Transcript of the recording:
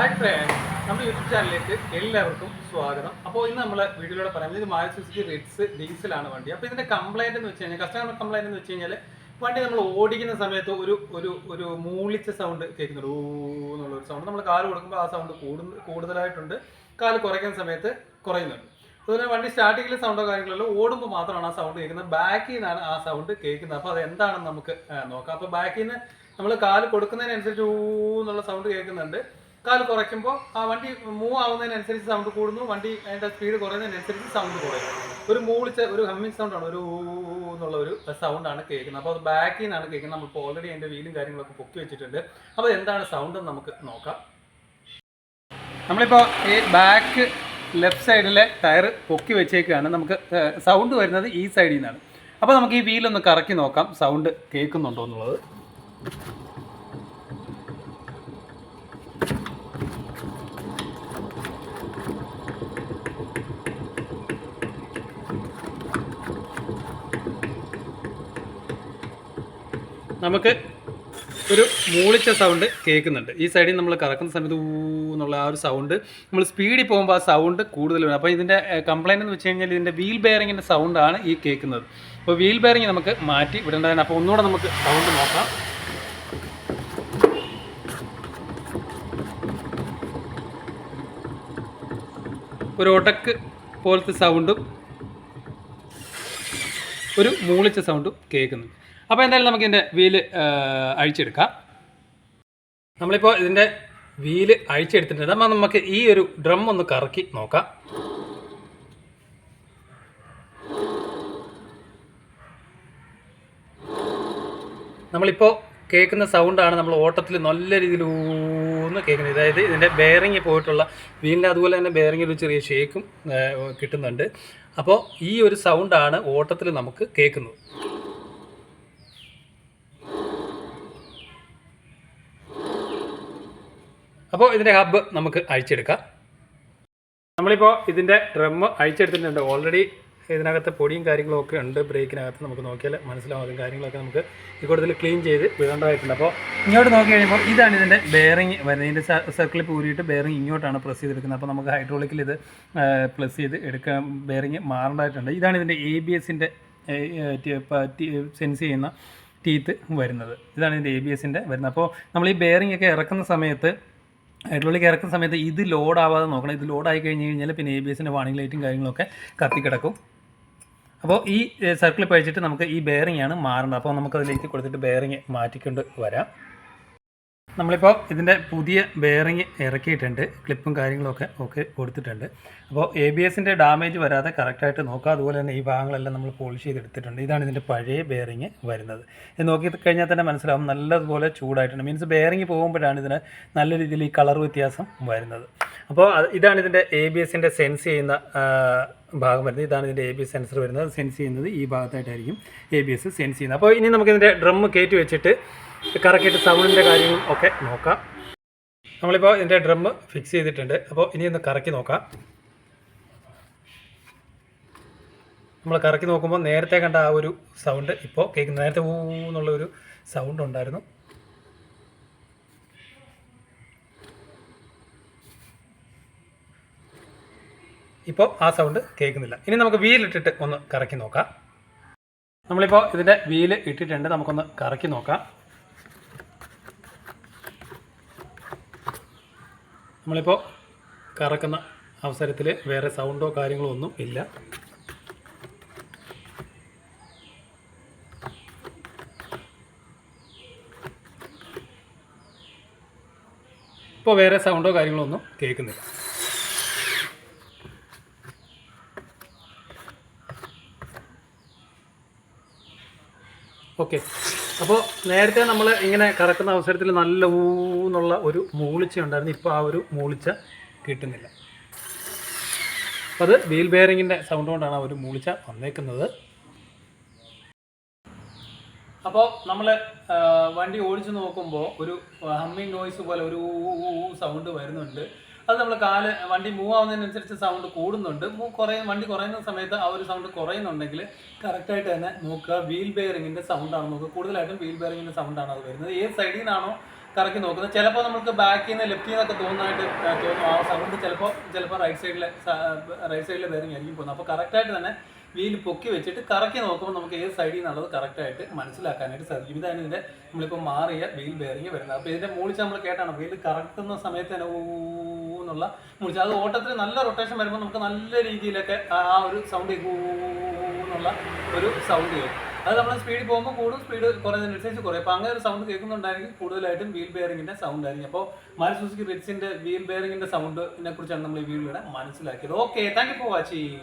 Hi friends, നമ്മുടെ YouTube ചാനലിലേക്ക് എല്ലാവർക്കും സ്വാഗതം. അപ്പോൾ ഇന്ന് നമ്മൾ വീഡിയോയിലൂടെ പറയുന്നത് ഇത് മാരുതി സുസുക്കി റിറ്റ്സ് ഡീസലാണ് വണ്ടി. അപ്പോൾ ഇതിൻ്റെ കംപ്ലൈൻറ്റ് എന്ന് വെച്ച് കഴിഞ്ഞാൽ കസ്റ്റമർ കംപ്ലൈൻറ്റ് എന്ന് വെച്ച് കഴിഞ്ഞാൽ വണ്ടി നമ്മൾ ഓടിക്കുന്ന സമയത്ത് ഒരു ഒരു ഒരു മൂളിച്ച സൗണ്ട് കേൾക്കുന്നുണ്ട്. ഊ എന്നുള്ളൊരു സൗണ്ട്. നമ്മൾ കാല് കൊടുക്കുമ്പോൾ ആ സൗണ്ട് കൂടുതലായിട്ടുണ്ട്, കാല് കുറയ്ക്കുന്ന സമയത്ത് കുറയുന്നുണ്ട്. അതുപോലെ വണ്ടി സ്റ്റാർട്ടിങ്ങിൽ സൗണ്ടോ കാര്യങ്ങളല്ലോ, ഓടുമ്പോൾ മാത്രമാണ് ആ സൗണ്ട് കേൾക്കുന്നത്. ബാക്കിൽ നിന്നാണ് ആ സൗണ്ട് കേൾക്കുന്നത്. അപ്പോൾ അത് എന്താണെന്ന് നമുക്ക് നോക്കാം. അപ്പോൾ ബാക്കിൽ നിന്ന് നമ്മൾ കാല് കൊടുക്കുന്നതിനനുസരിച്ച് ഊ എന്നുള്ള സൗണ്ട് കേൾക്കുന്നുണ്ട്. കാല് കുറയ്ക്കുമ്പോൾ ആ വണ്ടി മൂവ് ആവുന്നതിനനുസരിച്ച് സൗണ്ട് കൂടുന്നു, വണ്ടി അതിൻ്റെ സ്പീഡ് കുറയുന്നതിനനുസരിച്ച് സൗണ്ട് കുറയും. ഒരു മൂളിച്ച ഒരു ഹമ്മിങ് സൗണ്ടാണ്, ഒരു എന്നുള്ള ഒരു സൗണ്ടാണ് കേൾക്കുന്നത്. അപ്പോൾ അത് ബാക്കിൽ നിന്നാണ് കേൾക്കുന്നത്. നമ്മളിപ്പോൾ ഓൾറെഡി അതിൻ്റെ വീലും കാര്യങ്ങളൊക്കെ പൊക്കി വെച്ചിട്ടുണ്ട്. അപ്പോൾ എന്താണ് സൗണ്ട് എന്ന് നമുക്ക് നോക്കാം. നമ്മളിപ്പോൾ ഈ ബാക്ക് ലെഫ്റ്റ് സൈഡിലെ ടയർ പൊക്കി വെച്ചേക്കാണ്. നമുക്ക് സൗണ്ട് വരുന്നത് ഈ സൈഡിൽ നിന്നാണ്. അപ്പോൾ നമുക്ക് ഈ വീലൊന്ന് കറക്കി നോക്കാം സൗണ്ട് കേൾക്കുന്നുണ്ടോ എന്നുള്ളത്. നമുക്ക് ഒരു മൂളിച്ച സൗണ്ട് കേൾക്കുന്നുണ്ട്. ഈ സൈഡിൽ നമ്മൾ കറക്കുന്ന സമയത്ത് ഊ എന്നുള്ള ആ ഒരു സൗണ്ട്, നമ്മൾ സ്പീഡിൽ പോകുമ്പോൾ ആ സൗണ്ട് കൂടുതൽ വരും. അപ്പോൾ ഇതിൻ്റെ കംപ്ലൈൻറ്റ് എന്ന് വെച്ച് കഴിഞ്ഞാൽ ഇതിൻ്റെ വീൽ ബെയറിങ്ങിൻ്റെ സൗണ്ടാണ് ഈ കേൾക്കുന്നത്. അപ്പോൾ വീൽ ബെയറിങ് നമുക്ക് മാറ്റി വിടേണ്ടതാണ്. അപ്പോൾ ഒന്നുകൂടെ നമുക്ക് സൗണ്ട് നോക്കാം. ഒരു ഒടക്ക് പോലത്തെ സൗണ്ടും ഒരു മൂളിച്ച സൗണ്ടും കേൾക്കുന്നു. അപ്പോൾ എന്തായാലും നമുക്ക് ഇതിൻ്റെ വീല് അഴിച്ചെടുക്കാം. നമ്മളിപ്പോൾ ഇതിൻ്റെ വീല് അഴിച്ചെടുത്തിട്ടുണ്ട്. അപ്പോൾ നമുക്ക് ഈ ഒരു ഡ്രം ഒന്ന് കറക്കി നോക്കാം. നമ്മളിപ്പോൾ കേൾക്കുന്ന സൗണ്ടാണ് നമ്മൾ ഓട്ടത്തിൽ നല്ല രീതിയിൽ ഊന്ന് കേൾക്കുന്നത്. അതായത് ഇതിൻ്റെ ബെയറിങ് പോയിട്ടുള്ള വീലിൻ്റെ, അതുപോലെ തന്നെ ബെയറിങ്ങിൽ ഒരു ചെറിയ ഷേക്കും കിട്ടുന്നുണ്ട്. അപ്പോൾ ഈ ഒരു സൗണ്ടാണ് ഓട്ടത്തിൽ നമുക്ക് കേൾക്കുന്നത്. അപ്പോൾ ഇതിൻ്റെ ഹബ്ബ് നമുക്ക് അഴിച്ചെടുക്കാം. നമ്മളിപ്പോൾ ഇതിൻ്റെ ഡ്രം അഴിച്ചെടുത്തിട്ടുണ്ട്. ഓൾറെഡി ഇതിനകത്ത് പൊടിയും കാര്യങ്ങളൊക്കെ ഉണ്ട്. ബ്രേക്കിനകത്ത് നമുക്ക് നോക്കിയാൽ മനസ്സിലാവും. അതും കാര്യങ്ങളൊക്കെ നമുക്ക് ഈ കൂടുതൽ ക്ലീൻ ചെയ്ത് വിടേണ്ടതായിട്ടുണ്ട്. അപ്പോൾ ഇങ്ങോട്ട് നോക്കി കഴിയുമ്പോൾ ഇതാണ് ഇതിൻ്റെ ബെയറിങ് വരുന്നത്. ഇതിൻ്റെ സർക്കിളിൽ പൂരിയിട്ട് ബെയറിങ് ഇങ്ങോട്ടാണ് പ്രസ് ചെയ്തെടുക്കുന്നത്. അപ്പോൾ നമുക്ക് ഹൈഡ്രോളിക്കിൽ ഇത് പ്ലസ് ചെയ്ത് എടുക്കാൻ ബെയറിങ് മാറേണ്ടതായിട്ടുണ്ട്. ഇതാണ് ഇതിൻ്റെ ABSൻ്റെ സെൻസ് ചെയ്യുന്ന ടീത്ത് വരുന്നത്. ഇതാണ് ഇതിൻ്റെ ABSൻ്റെ വരുന്നത്. അപ്പോൾ നമ്മൾ ഈ ബെയറിംഗ് ഒക്കെ ഇറക്കുന്ന സമയത്ത്, ഹൈഡ്രോളിക് ഇറക്കുന്ന സമയത്ത് ഇത് ലോഡാവാതെ നോക്കണം. ഇത് ലോഡായി കഴിഞ്ഞ് കഴിഞ്ഞാൽ പിന്നെ ABSൻ്റെ വാണിംഗ് ലൈറ്റും കാര്യങ്ങളൊക്കെ കത്തിക്കിടക്കും. അപ്പോൾ ഈ സർക്കിൾ പഴിച്ചിട്ട് നമുക്ക് ഈ ബെയറിംഗ് ആണ് മാറേണ്ടത്. അപ്പോൾ നമുക്കതിലേക്ക് കൊടുത്തിട്ട് ബെയറിംഗ് മാറ്റിക്കൊണ്ട് വരാം. നമ്മളിപ്പോൾ ഇതിൻ്റെ പുതിയ ബെയറിംഗ് ഇറക്കിയിട്ടുണ്ട്. ക്ലിപ്പും കാര്യങ്ങളൊക്കെ കൊടുത്തിട്ടുണ്ട്. അപ്പോൾ ABSൻ്റെ ഡാമേജ് വരാതെ കറക്റ്റായിട്ട് നോക്കുക. അതുപോലെ തന്നെ ഈ ഭാഗങ്ങളെല്ലാം നമ്മൾ പോളിഷ് ചെയ്തെടുത്തിട്ടുണ്ട്. ഇതാണ് ഇതിൻ്റെ പഴയ ബെയറിംഗ് വരുന്നത്. ഇത് നോക്കി കഴിഞ്ഞാൽ തന്നെ മനസ്സിലാവും നല്ലതുപോലെ ചൂടായിട്ടുണ്ട്. മീൻസ് ബെയറിംഗ് പോകുമ്പോഴാണ് ഇതിന് നല്ല രീതിയിൽ ഈ കളർ വ്യത്യാസം വരുന്നത്. അപ്പോൾ ഇതാണ് ഇതിൻ്റെ ABSൻ്റെ സെൻസ് ചെയ്യുന്ന ഭാഗം വരുന്നത്. ഇതാണ് ഇതിൻ്റെ ABS സെൻസർ വരുന്നത്. സെൻസ് ചെയ്യുന്നത് ഈ ഭാഗത്തായിട്ടായിരിക്കും ABS സെൻസ് ചെയ്യുന്നത്. അപ്പോൾ ഇനി നമുക്കിതിൻ്റെ ഡ്രം കയറ്റി വെച്ചിട്ട് കറക്കിയിട്ട് സൗണ്ടിൻ്റെ കാര്യങ്ങളും ഒക്കെ നോക്കാം. നമ്മളിപ്പോൾ ഇതിൻ്റെ ഡ്രം ഫിക്സ് ചെയ്തിട്ടുണ്ട്. അപ്പോൾ ഇനി ഒന്ന് കറക്കി നോക്കാം. നമ്മൾ കറക്കി നോക്കുമ്പോൾ നേരത്തെ കണ്ട ആ ഒരു സൗണ്ട് ഇപ്പോൾ കേൾക്കുന്നു. നേരത്തെ ഊ എന്നുള്ളൊരു സൗണ്ട് ഉണ്ടായിരുന്നു. ഇപ്പോൾ ആ സൗണ്ട് കേൾക്കുന്നില്ല. ഇനി നമുക്ക് വീലിട്ടിട്ട് ഒന്ന് കറക്കി നോക്കാം. നമ്മളിപ്പോൾ ഇതിൻ്റെ വീല് ഇട്ടിട്ടുണ്ട്. നമുക്കൊന്ന് കറക്കി നോക്കാം. നമ്മളിപ്പോൾ കറക്കുന്ന അവസരത്തിൽ വേറെ സൗണ്ടോ കാര്യങ്ങളോ ഒന്നും ഇല്ല. ഇപ്പോൾ വേറെ സൗണ്ടോ കാര്യങ്ങളോ ഒന്നും കേൾക്കുന്നില്ല. ഓക്കെ. അപ്പോൾ നേരത്തെ നമ്മൾ ഇങ്ങനെ കറക്കുന്ന അവസരത്തിൽ നല്ല ഊ എന്നുള്ള ഒരു മൂളിച്ച ഉണ്ടായിരുന്നു. ഇപ്പോൾ ആ ഒരു മൂളിച്ച കിട്ടുന്നില്ല. അപ്പോൾ അത് വീൽ ബെയറിങ്ങിൻ്റെ സൗണ്ട് കൊണ്ടാണ് ആ ഒരു മൂളിച്ച വന്നേക്കുന്നത്. അപ്പോൾ നമ്മൾ വണ്ടി ഓടിച്ച് നോക്കുമ്പോൾ ഒരു ഹമ്മിങ് നോയ്സ് പോലെ ഒരു സൗണ്ട് വരുന്നുണ്ട്. അത് നമ്മൾ വണ്ടി മൂവ് ആവുന്നതിനനുസരിച്ച് സൗണ്ട് കൂടുന്നുണ്ട്. വണ്ടി കുറയുന്ന സമയത്ത് ആ ഒരു സൗണ്ട് കുറയുന്നുണ്ടെങ്കിൽ കറക്റ്റായിട്ട് തന്നെ നോക്കുക വീൽ ബെയറിങ്ങിൻ്റെ സൗണ്ടാണ് നോക്കുക. കൂടുതലായിട്ടും വീൽ ബെയറിങ്ങിൻ്റെ സൗണ്ടാണ് അത് വരുന്നത്. ഏത് സൈഡിൽ നിന്നാണോ കറക്കി നോക്കുന്നത്. ചിലപ്പോൾ നമുക്ക് ബാക്കിൽ നിന്ന് ലെഫ്റ്റിൽ നിന്നൊക്കെ തോന്നുന്നതായിട്ട് തോന്നും. ആ സൗണ്ട് ചിലപ്പോൾ റൈറ്റ് സൈഡിലെ ബെയറിംഗ് ആയിരിക്കും പോകുന്നത്. അപ്പോൾ കറക്റ്റായിട്ട് തന്നെ വീൽ പൊക്കി വെച്ചിട്ട് കറക്കി നോക്കുമ്പോൾ നമുക്ക് ഏത് സൈഡിൽ നിന്നുള്ളത് കറക്റ്റായിട്ട് മനസ്സിലാക്കാനായിട്ട് സാധിക്കും. ഇതാണ് ഇതിൻ്റെ നമ്മളിപ്പോൾ മാറിയ വീൽ ബെയറിംഗ് വരുന്നത്. അപ്പോൾ ഇതിൻ്റെ മൂളിച്ച് നമ്മൾ കേട്ടാണ് വീൽ കറക്കുന്ന സമയത്ത് തന്നെ എന്നുള്ള മൂളിച്ച്, അത് ഓട്ടത്തിൽ നല്ല റൊട്ടേഷൻ വരുമ്പോൾ നമുക്ക് നല്ല രീതിയിലൊക്കെ ആ ഒരു സൗണ്ട് എന്നുള്ള ഒരു സൗണ്ട് കേൾക്കും. അത് നമ്മൾ സ്പീഡിൽ പോകുമ്പോൾ കൂടും, സ്പീഡ് കുറയുന്നതിനനുസരിച്ച് കുറയും. അപ്പോൾ അങ്ങനെ ഒരു സൗണ്ട് കേൾക്കുന്നുണ്ടായിരിക്കും കൂടുതലായിട്ടും വീൽ ബെയറിങ്ങിൻ്റെ സൗണ്ട് ആയിരിക്കും. അപ്പോൾ മാരുതി സുസുക്കി റിറ്റ്സിൻ്റെ വീൽ ബെയറിങ്ങിൻ്റെ സൗണ്ടിനെ കുറിച്ചാണ് നമ്മൾ ഈ വീഡിയോയുടെ മനസ്സിലാക്കിയത്. Okay, thank you for watching.